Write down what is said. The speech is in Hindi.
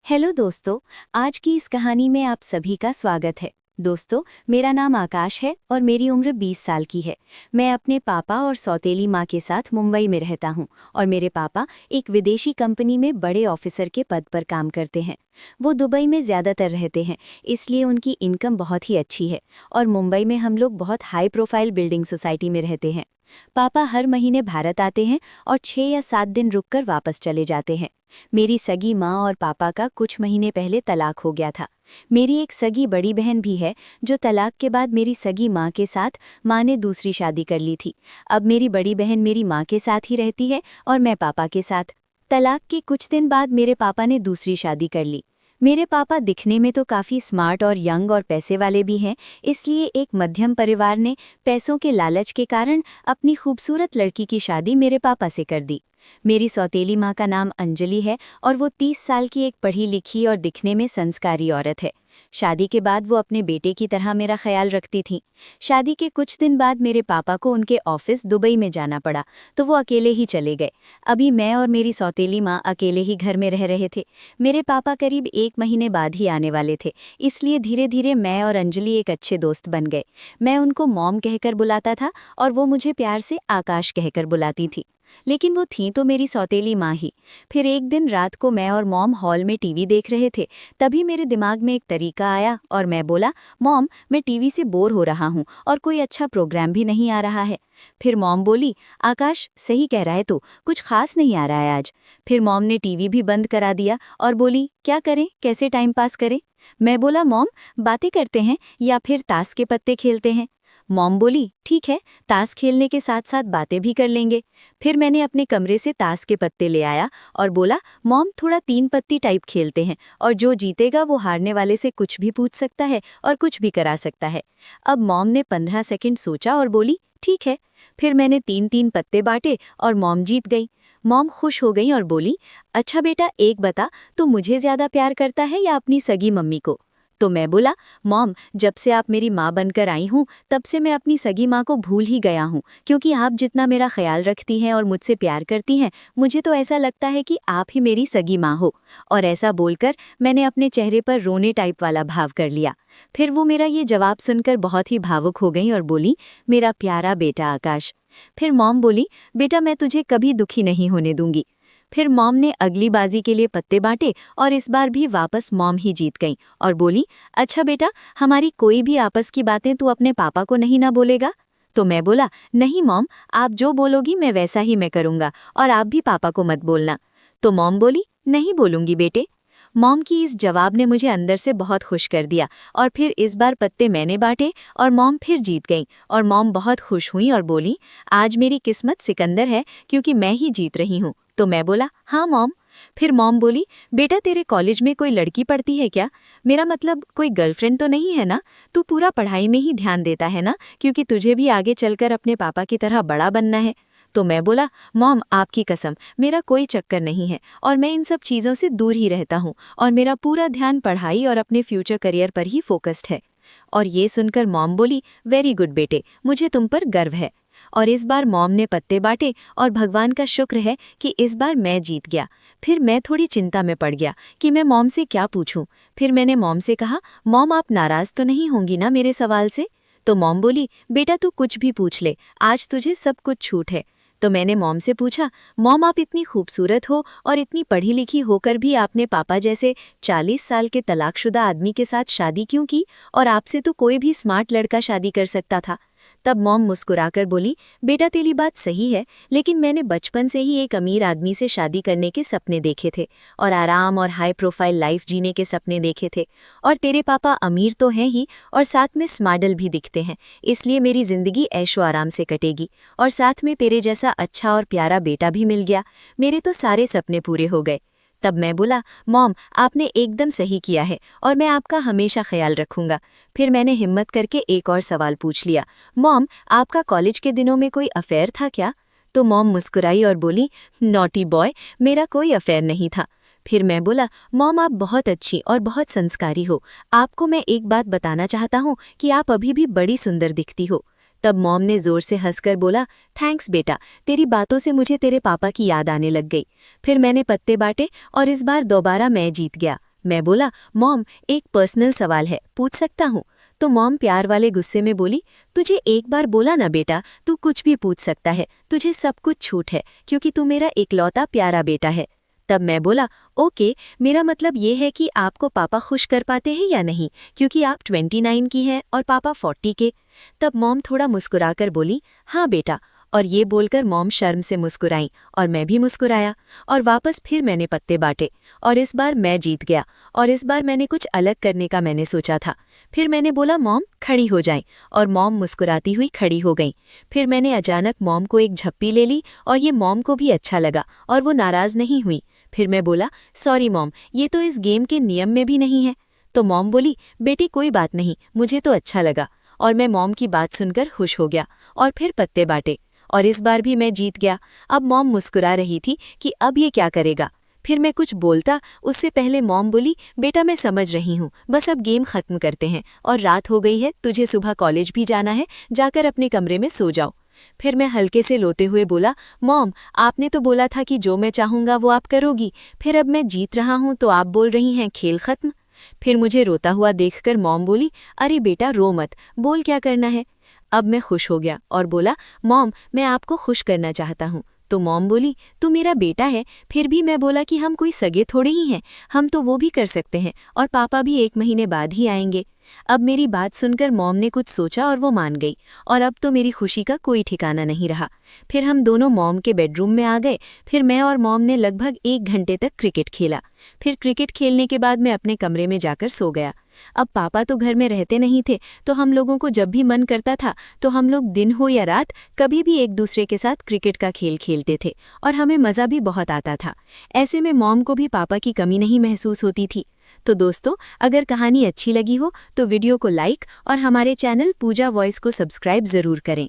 हेलो दोस्तों। आज की इस कहानी में आप सभी का स्वागत है। दोस्तों, मेरा नाम आकाश है और मेरी उम्र 20 साल की है। मैं अपने पापा और सौतेली माँ के साथ मुंबई में रहता हूँ और मेरे पापा एक विदेशी कंपनी में बड़े ऑफिसर के पद पर काम करते हैं। वो दुबई में ज़्यादातर रहते हैं, इसलिए उनकी इनकम बहुत ही अच्छी है और मुंबई में हम लोग बहुत हाई प्रोफाइल बिल्डिंग सोसाइटी में रहते हैं। पापा हर महीने भारत आते हैं और 6 या 7 दिन रुककर वापस चले जाते हैं। मेरी सगी माँ और पापा का कुछ महीने पहले तलाक हो गया था। मेरी एक सगी बड़ी बहन भी है जो तलाक के बाद मेरी सगी माँ के साथ माँ ने दूसरी शादी कर ली थी। अब मेरी बड़ी बहन मेरी माँ के साथ ही रहती है और मैं पापा के साथ। तलाक के कुछ दिन बाद मेरे पापा ने दूसरी शादी कर ली। मेरे पापा दिखने में तो काफ़ी स्मार्ट और यंग और पैसे वाले भी हैं, इसलिए एक मध्यम परिवार ने पैसों के लालच के कारण अपनी खूबसूरत लड़की की शादी मेरे पापा से कर दी। मेरी सौतेली माँ का नाम अंजलि है और वो 30 साल की एक पढ़ी लिखी और दिखने में संस्कारी औरत है। शादी के बाद वो अपने बेटे की तरह मेरा ख्याल रखती थी। शादी के कुछ दिन बाद मेरे पापा को उनके ऑफिस दुबई में जाना पड़ा, तो वो अकेले ही चले गए। अभी मैं और मेरी सौतेली माँ अकेले ही घर में रह रहे थे। मेरे पापा करीब 1 महीने बाद ही आने वाले थे, इसलिए धीरे धीरे मैं और अंजलि एक अच्छे दोस्त बन गए। मैं उनको मॉम कहकर बुलाता था और वो मुझे प्यार से आकाश कहकर बुलाती थी। लेकिन वो थी तो मेरी सौतेली माँ ही। फिर एक दिन रात को मैं और मॉम हॉल में टीवी देख रहे थे, तभी मेरे दिमाग में एक तरीका आया और मैं बोला, मॉम मैं टीवी से बोर हो रहा हूँ और कोई अच्छा प्रोग्राम भी नहीं आ रहा है। फिर मॉम बोली, आकाश सही कह रहा है तू, कुछ खास नहीं आ रहा है आज। फिर मॉम ने टीवी भी बंद करा दिया और बोली, क्या करें, कैसे टाइम पास करें। मैं बोला, मॉम बातें करते हैं या फिर ताश के पत्ते खेलते हैं। मॉम बोली, ठीक है, ताश खेलने के साथ साथ बातें भी कर लेंगे। फिर मैंने अपने कमरे से ताश के पत्ते ले आया और बोला, मॉम थोड़ा 3 पत्ती टाइप खेलते हैं और जो जीतेगा वो हारने वाले से कुछ भी पूछ सकता है और कुछ भी करा सकता है। अब मॉम ने 15 सेकंड सोचा और बोली, ठीक है। फिर मैंने 3-3 पत्ते बांटे और मॉम जीत गई। मॉम खुश हो गई और बोली, अच्छा बेटा एक बता, तू मुझे ज़्यादा प्यार करता है या अपनी सगी मम्मी को। तो मैं बोला, मॉम जब से आप मेरी माँ बनकर आई हूँ तब से मैं अपनी सगी माँ को भूल ही गया हूँ, क्योंकि आप जितना मेरा ख्याल रखती हैं और मुझसे प्यार करती हैं, मुझे तो ऐसा लगता है कि आप ही मेरी सगी माँ हो। और ऐसा बोलकर मैंने अपने चेहरे पर रोने टाइप वाला भाव कर लिया। फिर वो मेरा ये जवाब सुनकर बहुत ही भावुक हो गई और बोली, मेरा प्यारा बेटा आकाश। फिर मॉम बोली, बेटा मैं तुझे कभी दुखी नहीं होने दूंगी। फिर मॉम ने अगली बाजी के लिए पत्ते बांटे और इस बार भी वापस मॉम ही जीत गई और बोली, अच्छा बेटा हमारी कोई भी आपस की बातें तू अपने पापा को नहीं ना बोलेगा। तो मैं बोला, नहीं मॉम, आप जो बोलोगी मैं वैसा ही मैं करूँगा और आप भी पापा को मत बोलना। तो मॉम बोली, नहीं बोलूँगी बेटे। मॉम की इस जवाब ने मुझे अंदर से बहुत खुश कर दिया और फिर इस बार पत्ते मैंने बांटे और मॉम फिर जीत गई और मॉम बहुत खुश हुई और बोली, आज मेरी किस्मत सिकंदर है क्योंकि मैं ही जीत रही हूँ। तो मैं बोला, हाँ मॉम। फिर मॉम बोली, बेटा तेरे कॉलेज में कोई लड़की पढ़ती है क्या? मेरा मतलब कोई गर्लफ्रेंड तो नहीं है ना? तू पूरा पढ़ाई में ही ध्यान देता है ना, क्योंकि तुझे भी आगे चलकर अपने पापा की तरह बड़ा बनना है। तो मैं बोला, मॉम आपकी कसम मेरा कोई चक्कर नहीं है और मैं इन सब चीज़ों से दूर ही रहता हूँ और मेरा पूरा ध्यान पढ़ाई और अपने फ्यूचर करियर पर ही फोकस्ड है। और ये सुनकर मॉम बोली, वेरी गुड बेटे, मुझे तुम पर गर्व है। और इस बार मॉम ने पत्ते बांटे और भगवान का शुक्र है कि इस बार मैं जीत गया। फिर मैं थोड़ी चिंता में पड़ गया कि मैं मॉम से क्या पूछूं। फिर मैंने मॉम से कहा, मॉम आप नाराज़ तो नहीं होंगी ना मेरे सवाल से? तो मॉम बोली, बेटा तू कुछ भी पूछ ले, आज तुझे सब कुछ छूट है। तो मैंने मॉम से पूछा, मॉम आप इतनी खूबसूरत हो और इतनी पढ़ी लिखी होकर भी आपने पापा जैसे 40 साल के तलाकशुदा आदमी के साथ शादी क्यों की, और आपसे तो कोई भी स्मार्ट लड़का शादी कर सकता था। तब मॉम मुस्कुराकर बोली, बेटा तेरी बात सही है, लेकिन मैंने बचपन से ही एक अमीर आदमी से शादी करने के सपने देखे थे और आराम और हाई प्रोफाइल लाइफ जीने के सपने देखे थे। और तेरे पापा अमीर तो हैं ही और साथ में स्मार्टल भी दिखते हैं, इसलिए मेरी जिंदगी ऐशो आराम से कटेगी और साथ में तेरे जैसा अच्छा और प्यारा बेटा भी मिल गया। मेरे तो सारे सपने पूरे हो गए। तब मैं बोला, मॉम आपने एकदम सही किया है और मैं आपका हमेशा ख्याल रखूंगा। फिर मैंने हिम्मत करके एक और सवाल पूछ लिया, मॉम आपका कॉलेज के दिनों में कोई अफेयर था क्या? तो मॉम मुस्कुराई और बोली, नॉटी बॉय, मेरा कोई अफेयर नहीं था। फिर मैं बोला, मॉम आप बहुत अच्छी और बहुत संस्कारी हो, आपको मैं एक बात बताना चाहता हूँ कि आप अभी भी बड़ी सुंदर दिखती हो। तब मॉम ने जोर से हंसकर बोला, थैंक्स बेटा, तेरी बातों से मुझे तेरे पापा की याद आने लग गई। फिर मैंने पत्ते बांटे और इस बार दोबारा मैं जीत गया। मैं बोला, मॉम एक पर्सनल सवाल है, पूछ सकता हूँ? तो मॉम प्यार वाले गुस्से में बोली, तुझे एक बार बोला ना बेटा, तू कुछ भी पूछ सकता है, तुझे सब कुछ छूट है क्योंकि तू मेरा इकलौता प्यारा बेटा है। तब मैं बोला, ओके, मेरा मतलब ये है कि आपको पापा खुश कर पाते हैं या नहीं, क्योंकि आप 29 की हैं और पापा 40 के। तब मॉम थोड़ा मुस्कुराकर बोली, हाँ बेटा। और ये बोलकर मॉम शर्म से मुस्कुराई और मैं भी मुस्कुराया और वापस फिर मैंने पत्ते बांटे और इस बार मैं जीत गया और इस बार मैंने कुछ अलग करने का मैंने सोचा था। फिर मैंने बोला, मॉम खड़ी हो जाएं, और मॉम मुस्कुराती हुई खड़ी हो गईं। फिर मैंने अचानक मॉम को एक झप्पी ले ली और ये मॉम को भी अच्छा लगा और वो नाराज नहीं हुई। फिर मैं बोला, सॉरी मॉम, ये तो इस गेम के नियम में भी नहीं है। तो मॉम बोली, बेटी कोई बात नहीं, मुझे तो अच्छा लगा। और मैं मॉम की बात सुनकर खुश हो गया और फिर पत्ते बांटे और इस बार भी मैं जीत गया। अब मॉम मुस्कुरा रही थी कि अब ये क्या करेगा। फिर मैं कुछ बोलता उससे पहले मॉम बोली, बेटा मैं समझ रही हूँ, बस अब गेम खत्म करते हैं और रात हो गई है, तुझे सुबह कॉलेज भी जाना है, जाकर अपने कमरे में सो जाओ। फिर मैं हल्के से रोते हुए बोला, मॉम आपने तो बोला था कि जो मैं चाहूँगा वो आप करोगी, फिर अब मैं जीत रहा हूँ तो आप बोल रही हैं खेल खत्म। फिर मुझे रोता हुआ देखकर मॉम बोली, अरे बेटा रो मत, बोल क्या करना है। अब मैं खुश हो गया और बोला, मॉम मैं आपको खुश करना चाहता हूँ। तो मॉम बोली, तू मेरा बेटा है। फिर भी मैं बोला कि हम कोई सगे थोड़े ही हैं, हम तो वो भी कर सकते हैं और पापा भी 1 महीने बाद ही आएंगे। अब मेरी बात सुनकर मॉम ने कुछ सोचा और वो मान गई और अब तो मेरी खुशी का कोई ठिकाना नहीं रहा। फिर हम दोनों मॉम के बेडरूम में आ गए। फिर मैं और मॉम ने लगभग 1 घंटे तक क्रिकेट खेला। फिर क्रिकेट खेलने के बाद मैं अपने कमरे में जाकर सो गया। अब पापा तो घर में रहते नहीं थे, तो हम लोगों को जब भी मन करता था तो हम लोग दिन हो या रात कभी भी एक दूसरे के साथ क्रिकेट का खेल खेलते थे और हमें मज़ा भी बहुत आता था। ऐसे में मॉम को भी पापा की कमी नहीं महसूस होती थी। तो दोस्तों, अगर कहानी अच्छी लगी हो तो वीडियो को लाइक और हमारे चैनल पूजा वॉइस को सब्सक्राइब ज़रूर करें।